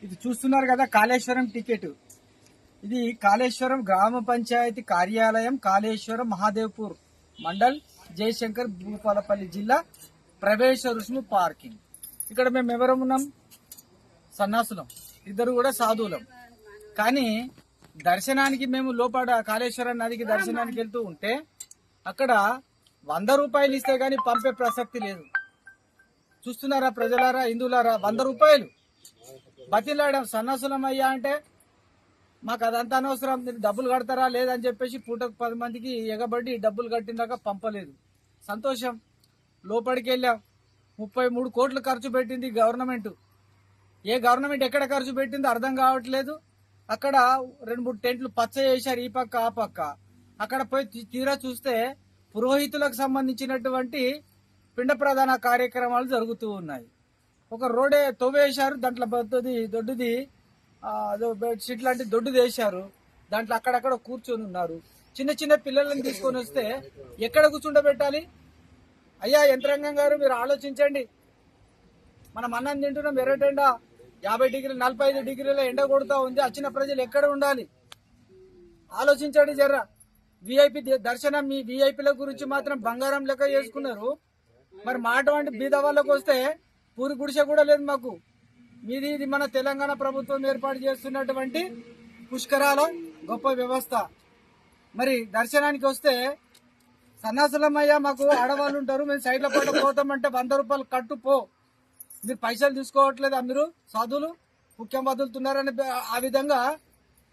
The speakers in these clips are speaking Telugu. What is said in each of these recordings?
ఇది చూస్తున్నారు కదా కాళేశ్వరం టికెట్. ఇది కాళేశ్వరం గ్రామ పంచాయతీ కార్యాలయం, కాళేశ్వరం మహాదేవ్పూర్ మండల్, జయశంకర్, భూపాలపల్లి జిల్లా, ప్రవేశ రుసుము పార్కింగ్. ఇక్కడ మేము ఎవరం ఉన్నాం? సన్నాసులం, ఇద్దరు కూడా సాధువులం. కానీ దర్శనానికి మేము లోపల కాళేశ్వరం నదికి దర్శనానికి వెళ్తూ ఉంటే అక్కడ 100 రూపాయలు ఇస్తే గానీ పంపే ప్రసక్తి లేదు. చూస్తున్నారా ప్రజలారా, హిందువులారా? 100 రూపాయలు బతిలాడాం. సన్నాసులం అయ్యా అంటే మాకు అదంతా అనవసరం, మీరు డబ్బులు కడతారా లేదని చెప్పేసి పూటకు 10 మందికి ఎగబడి డబ్బులు కట్టినాక పంపలేదు. సంతోషం. లోపలికి వెళ్ళాం. 33 కోట్లు ఖర్చు పెట్టింది గవర్నమెంట్. ఏ గవర్నమెంట్ ఎక్కడ ఖర్చు పెట్టిందో అర్థం కావట్లేదు. అక్కడ 2-3 టెంట్లు పచ్చ చేశారు, ఈ పక్క ఆ పక్క. అక్కడ పోయి తీరా చూస్తే పురోహితులకు సంబంధించినటువంటి పిండ ప్రధాన కార్యక్రమాలు జరుగుతూ ఉన్నాయి. ఒక రోడే తవ్వేశారు, దాంట్లో దొడ్డుది బెడ్షీట్ లాంటి దొడ్డుది వేశారు. దాంట్లో అక్కడక్కడ కూర్చొని ఉన్నారు. చిన్న చిన్న పిల్లలను తీసుకొని వస్తే ఎక్కడ కూర్చుండబెట్టాలి? అయ్యా యంత్రాంగం గారు, మీరు ఆలోచించండి. మనం అన్నం తింటున్నాం, ఎర్రటెండ 50 డిగ్రీలు 45 డిగ్రీల ఎండ కొడుతూ ఉంది. వచ్చిన ప్రజలు ఎక్కడ ఉండాలి? ఆలోచించండి జర్రా. విఐపి దర్శనం, మీ విఐపీల గురించి మాత్రం బంగారం లెక్క చేసుకున్నారు. మరి మా అటువంటి బీద వాళ్ళకు వస్తే పూరి గుడిసె కూడా లేదు మాకు. ఇది మన తెలంగాణ ప్రభుత్వం ఏర్పాటు చేస్తున్నటువంటి పుష్కరాల గొప్ప వ్యవస్థ. మరి దర్శనానికి వస్తే సన్నాసులమయ్యా, మాకు ఆడవాళ్ళు ఉంటారు, మేము సైడ్ల పాట పోతామంటే 100 రూపాయలు కట్టు పో. మీరు పైసలు తీసుకోవట్లేదా? మీరు సాధువులు ముఖ్యం వదులుతున్నారని ఆ విధంగా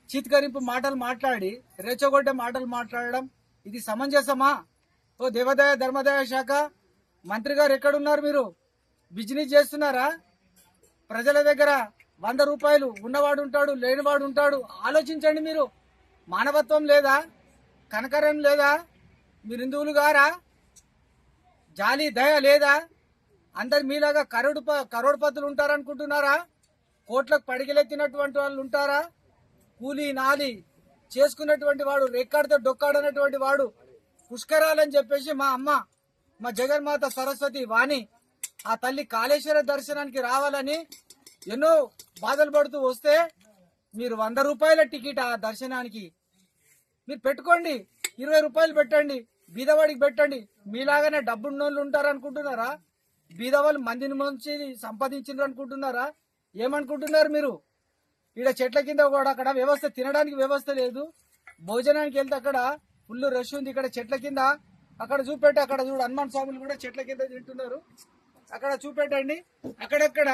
చీత్కరింపు మాటలు మాట్లాడి, రెచ్చగొట్టే మాటలు మాట్లాడడం ఇది సమంజసమా? ఓ దేవాదాయ ధర్మాదాయ శాఖ మంత్రి గారు ఎక్కడున్నారు? మీరు బిజినెస్ చేస్తున్నారా? ప్రజల దగ్గర 100 రూపాయలు ఉన్నవాడు ఉంటాడు, లేనివాడు ఉంటాడు. ఆలోచించండి. మీరు మానవత్వం లేదా? కనకరం లేదా? మీరు హిందువులు గారా? జాలి దయ లేదా? అందరు మీలాగా కరోడ్పతులు ఉంటారనుకుంటున్నారా? కోట్లకు పడిగెలెత్తినటువంటి వాళ్ళు ఉంటారా? కూలీ నాలి చేసుకున్నటువంటి వాడు, రెక్కాడితే డొక్కాడనటువంటి వాడు పుష్కరాలని చెప్పేసి మా అమ్మ, మా జగన్మాత సరస్వతి వాణి, ఆ తల్లి కాళేశ్వర దర్శనానికి రావాలని ఎన్నో బాధలు పడుతూ వస్తే మీరు 100 రూపాయల టికెట్ ఆ దర్శనానికి మీరు పెట్టుకోండి. 20 రూపాయలు పెట్టండి, బీదవాడికి పెట్టండి. మీలాగానే డబ్బున్నోళ్ళు ఉంటారనుకుంటున్నారా? బీదవాళ్ళు మందిని మంచి సంపాదించారు అనుకుంటున్నారా? ఏమనుకుంటున్నారు మీరు? ఈడ చెట్ల కింద కూడా అక్కడ వ్యవస్థ, తినడానికి వ్యవస్థ లేదు. భోజనానికి వెళ్తే అక్కడ ఫుల్ రష్ ఉంది. ఇక్కడ చెట్ల కింద అక్కడ చూపెట్టి, అక్కడ చూడు హనుమాన్ స్వాములు కూడా చెట్ల కింద తింటున్నారు. అక్కడ చూపెట్టండి, అక్కడక్కడ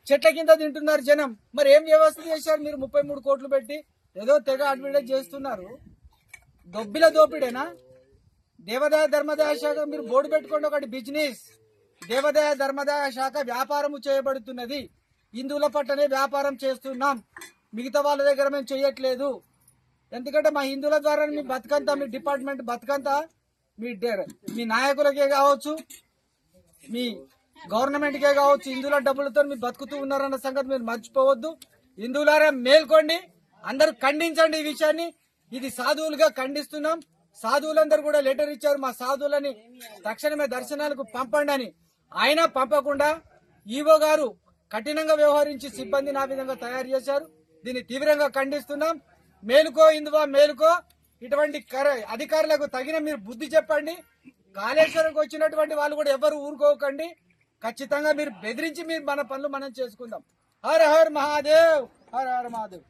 చెట్ల కింద తింటున్నారు జనం. మరి ఏం వ్యవస్థ చేశారు మీరు? 33 కోట్లు పెట్టి ఏదో తెగ అడ్వర్టైజ్ చేస్తున్నారు. దొబ్బిల దోపిడేనా? దేవాదాయ ధర్మాదాయ శాఖ మీరు బోర్డు పెట్టుకోండి, ఒకటి బిజినెస్. దేవాదాయ ధర్మాదాయ శాఖ వ్యాపారము చేయబడుతున్నది. హిందువుల పట్టనే వ్యాపారం చేస్తున్నాం, మిగతా వాళ్ళ దగ్గర మేము చేయట్లేదు. ఎందుకంటే మా హిందువుల ద్వారా మీ బతుకంతా, మీ డిపార్ట్మెంట్ బతుకంతా మీ నాయకులకే కావచ్చు, మీ గవర్నమెంట్కే కావచ్చు, హిందువుల డబ్బులతో మీరు బతుకుతూ ఉన్నారన్న సంగతి మీరు మర్చిపోవద్దు. హిందువులారా మేల్కోండి, అందరూ ఖండించండి ఈ విషయాన్ని. ఇది సాధువులుగా ఖండిస్తున్నాం. సాధువులందరూ కూడా లెటర్ ఇచ్చారు, మా సాధువులని తక్షణమే దర్శనాలకు పంపండి అని. అయినా పంపకుండా ఈవో గారు కఠినంగా వ్యవహరించి సిబ్బందిని ఆ విధంగా తయారు చేశారు. దీన్ని తీవ్రంగా ఖండిస్తున్నాం. మేలుకో హిందువా, మేలుకో. ఇటువంటి అధికారులకు తగిన మీరు బుద్ధి చెప్పండి. కాళేశ్వరంకి వచ్చినటువంటి వాళ్ళు కూడా ఎవరు ఊరుకోకండి. ఖచ్చితంగా మీరు బెదిరించి మీరు మన పనులు మనం చేసుకుందాం. హర హర్ మహాదేవ్, హర హర మహాదేవ్.